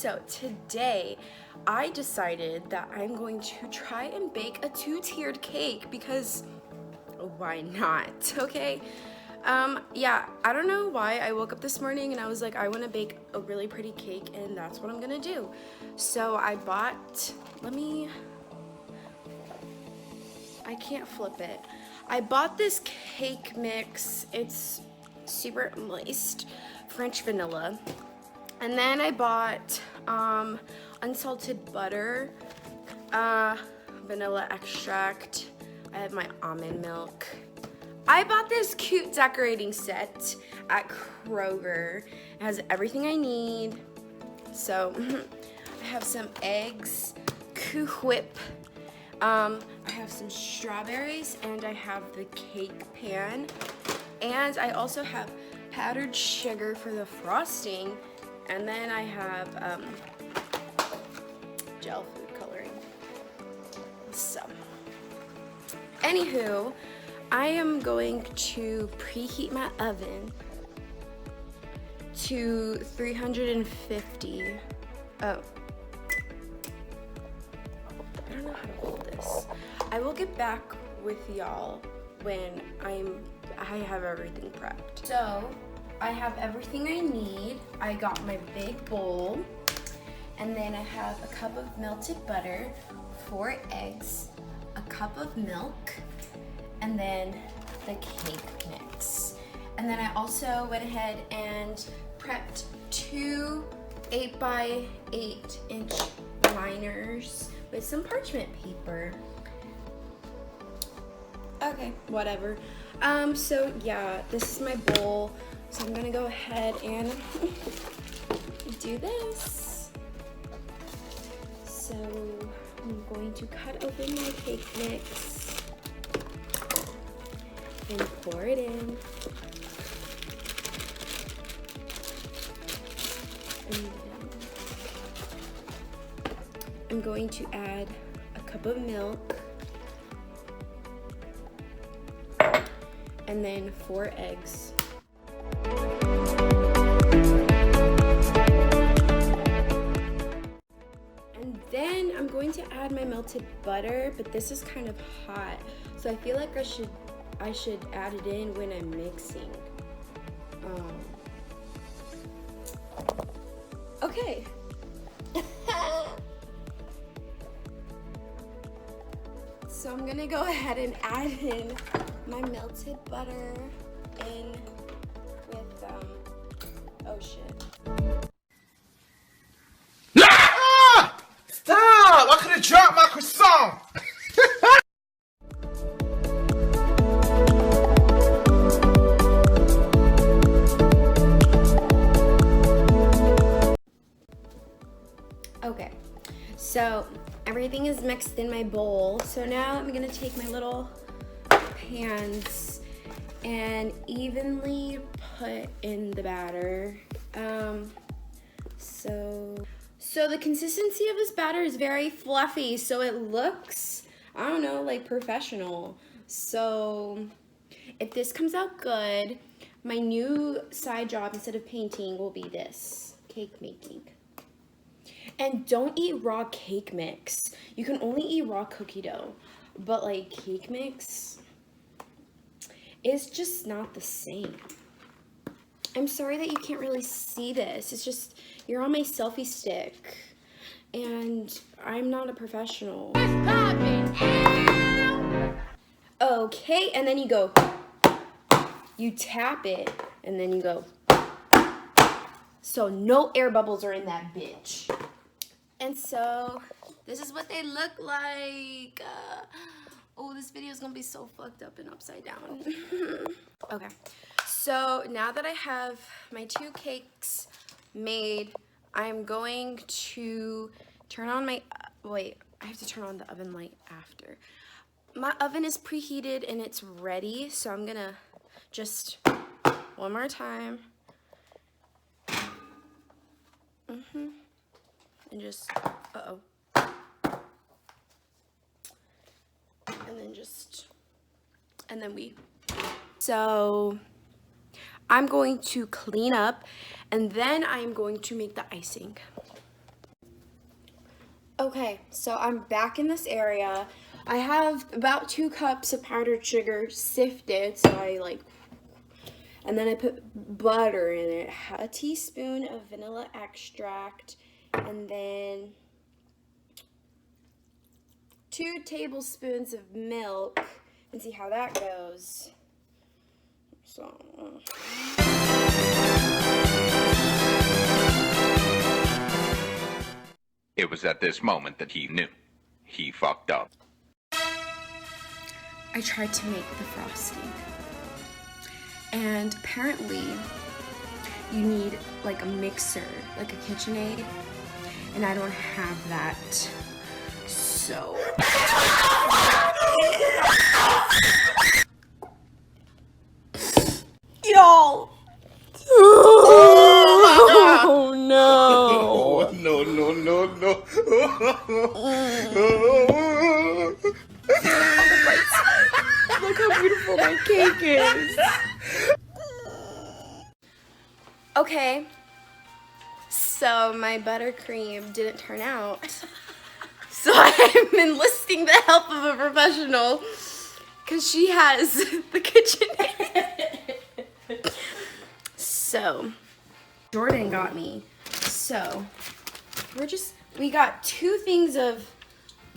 So today I decided that I'm going to try and bake a two-tiered cake because why not, okay? Yeah, I don't know why I woke up this morning and I was like, I want to bake a really pretty cake and that's what I'm gonna do. So I bought, I can't flip it. I bought this cake mix. It's super moist French vanilla. And then I bought unsalted butter, vanilla extract. I have my almond milk. I bought this cute decorating set at Kroger. It has everything I need. So I have some eggs, Cool Whip. I have some strawberries and I have the cake pan. And I also have powdered sugar for the frosting. And then I have gel food coloring. So, anywho, I am going to preheat my oven to 350. Oh, I don't know how to hold this. I will get back with y'all when I have everything prepped. So, I have everything I need. I got my big bowl, and then I have a cup of melted butter, 4 eggs, a cup of milk, and then the cake mix. And then I also went ahead and prepped 2 8x8-inch liners with some parchment paper. Okay, whatever. So yeah, this is my bowl. So I'm gonna go ahead and do this. So I'm going to cut open my cake mix and pour it in. And then I'm going to add a cup of milk and then 4 eggs. And then I'm going to add my melted butter, but this is kind of hot, so I feel like I should add it in when I'm mixing. Okay. So I'm gonna go ahead and add in my melted butter in with oh shit. Ah! Stop! I could have dropped my croissant! Okay, so everything is mixed in my bowl. So now I'm gonna take my little pans and evenly put in the batter. So the consistency of this batter is very fluffy, so it looks, I don't know, like professional. So if this comes out good, my new side job instead of painting will be this, cake making. And don't eat raw cake mix. You can only eat raw cookie dough, but like cake mix is just not the same. I'm sorry that you can't really see this. It's just, you're on my selfie stick and I'm not a professional. Okay, and then you go, you tap it and then you go. So no air bubbles are in that bitch. And so this is what they look like. Oh, this video is gonna be so fucked up and upside down. Okay, so now that I have my 2 cakes made, I'm going to turn on my, wait, I have to turn on the oven light after. My oven is preheated and it's ready, so I'm gonna just, one more time. And just, and then just, and then so I'm going to clean up and then I'm going to make the icing. Okay, so I'm back in this area. I have about 2 cups of powdered sugar sifted, so and then I put butter in it, a teaspoon of vanilla extract, and then 2 tablespoons of milk, and see how that goes. So, It was at this moment that he knew. He fucked up. I tried to make the frosting, and apparently you need like a mixer, like a KitchenAid, and I don't have that. So y'all. Oh no. Oh, no, no, no, no. Look how beautiful my cake is. Okay, so my buttercream didn't turn out. So I'm enlisting the help of a professional because she has the kitchen. So Jordan got me. So we got 2 things of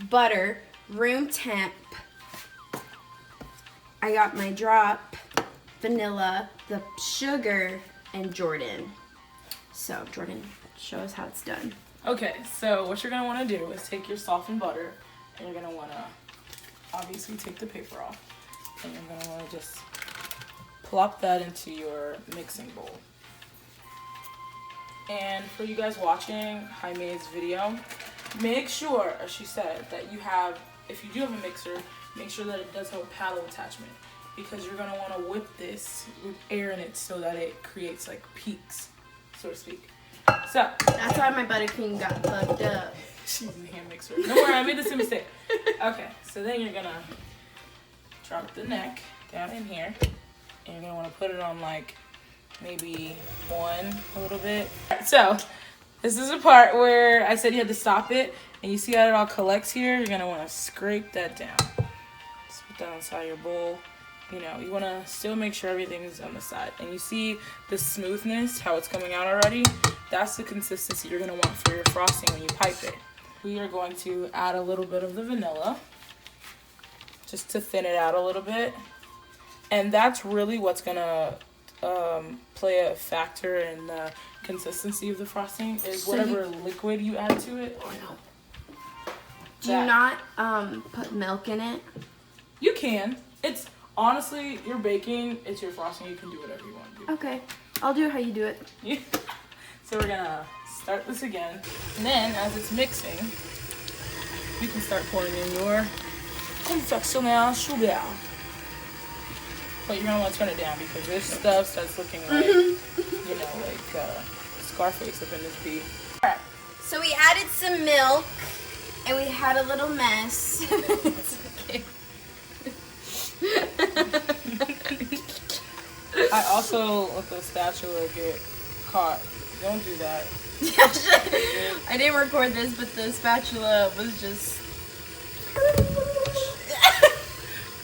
butter, room temp. I got my drop, vanilla, the sugar, and Jordan. So Jordan, show us how it's done. Okay, so what you're gonna want to do is take your softened butter, and you're gonna want to obviously take the paper off, and you're gonna want to just plop that into your mixing bowl. And for you guys watching Jaime's video, make sure, as she said, that you have, if you do have a mixer, make sure that it does have a paddle attachment, because you're gonna want to whip this with air in it so that it creates like peaks, so to speak. So That's why my buttercream got fucked up. she's a hand mixer. Don't worry, I made the same mistake. Okay, so then you're gonna drop the neck down in here, and you're gonna want to put it on like maybe 1 a little bit. So this is a part where I said you had to stop it, and you see how it all collects here. You're gonna want to scrape that down. Just put that inside your bowl. You know, you want to still make sure everything's on the side. And you see the smoothness, how it's coming out already? That's the consistency you're going to want for your frosting when you pipe it. We are going to add a little bit of the vanilla, just to thin it out a little bit. And that's really what's going to play a factor in the consistency of the frosting, is So whatever liquid you add to it. Oh no. Do you not put milk in it? You can. It's honestly, you're baking, it's your frosting, you can do whatever you want to do. Okay, I'll do how you do it. Yeah. So we're gonna start this again. And then as it's mixing, you can start pouring in your confectionery sugar. But you're gonna want to turn it down because this stuff starts looking like, you know, like Scarface up in this beat. Alright, so we added some milk and we had a little mess. It's okay. I also let the spatula get caught. Don't do that. I didn't record this, but the spatula was just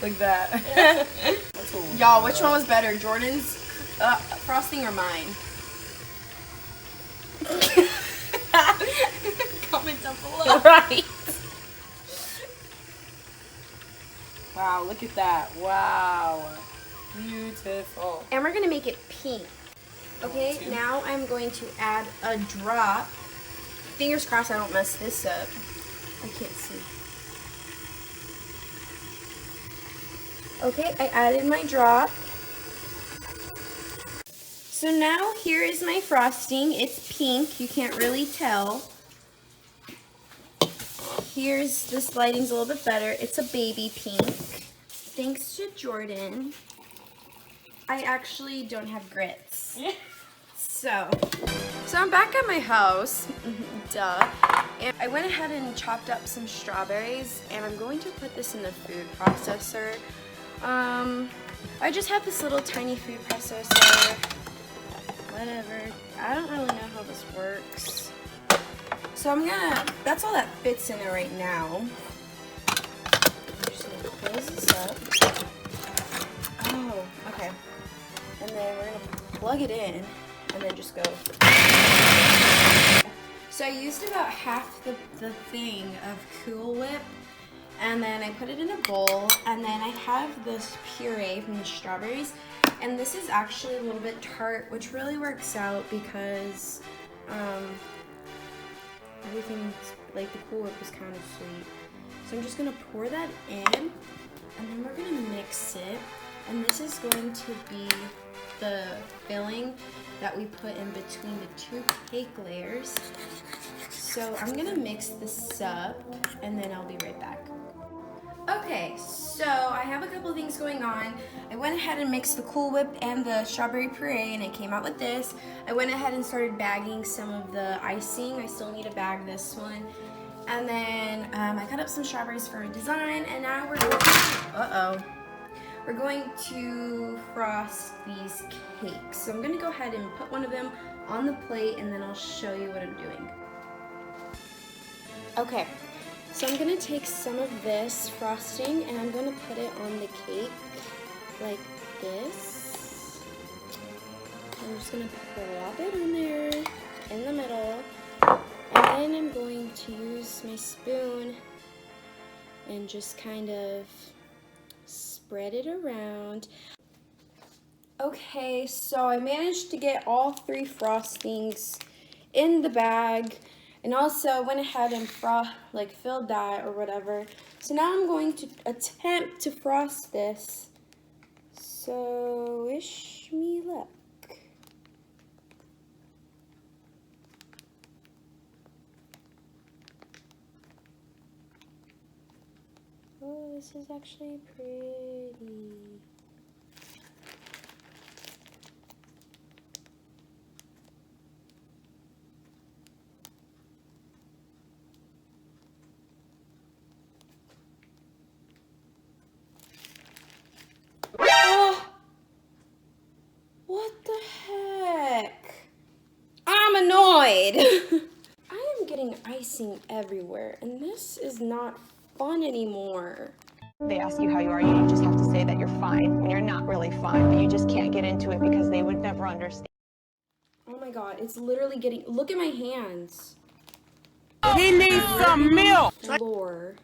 Like that. That's what y'all. Which one was better, Jordan's frosting or mine? Comment down below. Right. Wow, look at that. Wow. Beautiful. And we're gonna make it pink. Okay, Two. now I'm going to add a drop. Fingers crossed I don't mess this up. I can't see. Okay, I added my drop. So now here is my frosting. It's pink, you can't really tell. Here's, this lighting's a little bit better. It's a baby pink. Thanks to Jordan. I actually don't have grits. So I'm back at my house, duh, and I went ahead and chopped up some strawberries, and I'm going to put this in the food processor. I just have this little tiny food processor, whatever, I don't really know how this works. So that's all that fits in there right now. I'm just gonna close this up. Oh, okay. And then we're gonna plug it in and then just go. So I used about half the thing of Cool Whip, and then I put it in a bowl, and then I have this puree from the strawberries, and this is actually a little bit tart, which really works out because everything, like the Cool Whip was kind of sweet. So I'm just gonna pour that in, and then we're gonna mix it, and this is going to be the filling that we put in between the two cake layers. So I'm gonna mix this up, and then I'll be right back. Okay, so I have a couple things going on. I went ahead and mixed the Cool Whip and the strawberry puree, and it came out with this. I went ahead and started bagging some of the icing. I still need to bag this one. And then I cut up some strawberries for a design, and now we're going to frost these cakes. So I'm gonna go ahead and put one of them on the plate, and then I'll show you what I'm doing. Okay, so I'm gonna take some of this frosting and I'm gonna put it on the cake like this. I'm just gonna plop it in there in the middle, and then I'm going to use my spoon and just kind of spread it around. Okay, so I managed to get all 3 frostings in the bag, and also went ahead and filled that or whatever. So now I'm going to attempt to frost this. So wish me luck. Oh, this is actually pretty. Oh, what the heck? I'm annoyed. I am getting icing everywhere, and this is not fun anymore. They ask you how you are, you just have to say that you're fine when you're not really fine, but you just can't get into it because they would never understand. Oh my god, it's literally getting, look at my hands. He needs some milk. Lord.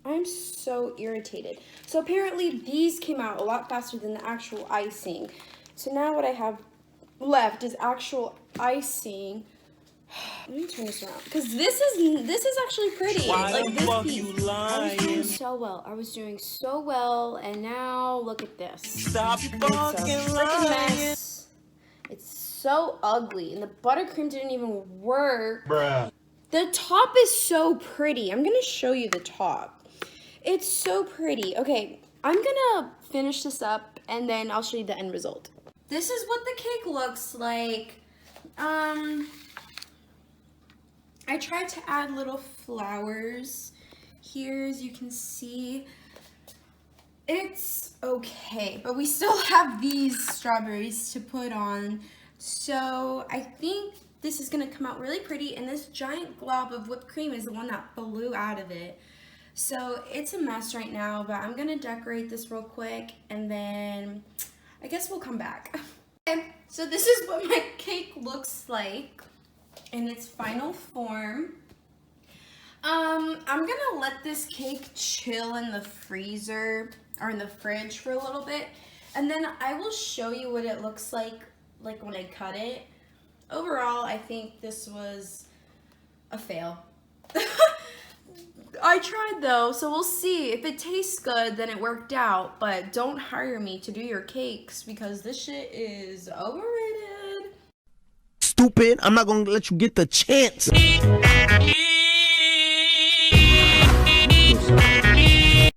I'm so irritated. So apparently these came out a lot faster than the actual icing. So now what I have left is actual icing. Let me turn this around, because this is actually pretty. Like this piece. I was doing so well. I was doing so well, and now look at this. Stop It's a freaking mess. It's so ugly, and the buttercream didn't even work. Bruh. The top is so pretty. I'm gonna show you the top. It's so pretty. Okay, I'm gonna finish this up, and then I'll show you the end result. This is what the cake looks like. I tried to add little flowers here, as you can see. It's okay, but we still have these strawberries to put on. So I think this is gonna come out really pretty, and this giant glob of whipped cream is the one that flew out of it. So it's a mess right now, but I'm gonna decorate this real quick, and then I guess we'll come back. Okay, so this is what my cake looks like in its final form. I'm gonna let this cake chill in the freezer or in the fridge for a little bit, and then I will show you what it looks like when I cut it. Overall, I think this was a fail. I tried though, so we'll see. If it tastes good, then it worked out, but don't hire me to do your cakes because this shit is overrated. Stupid. I'm not gonna let you get the chance.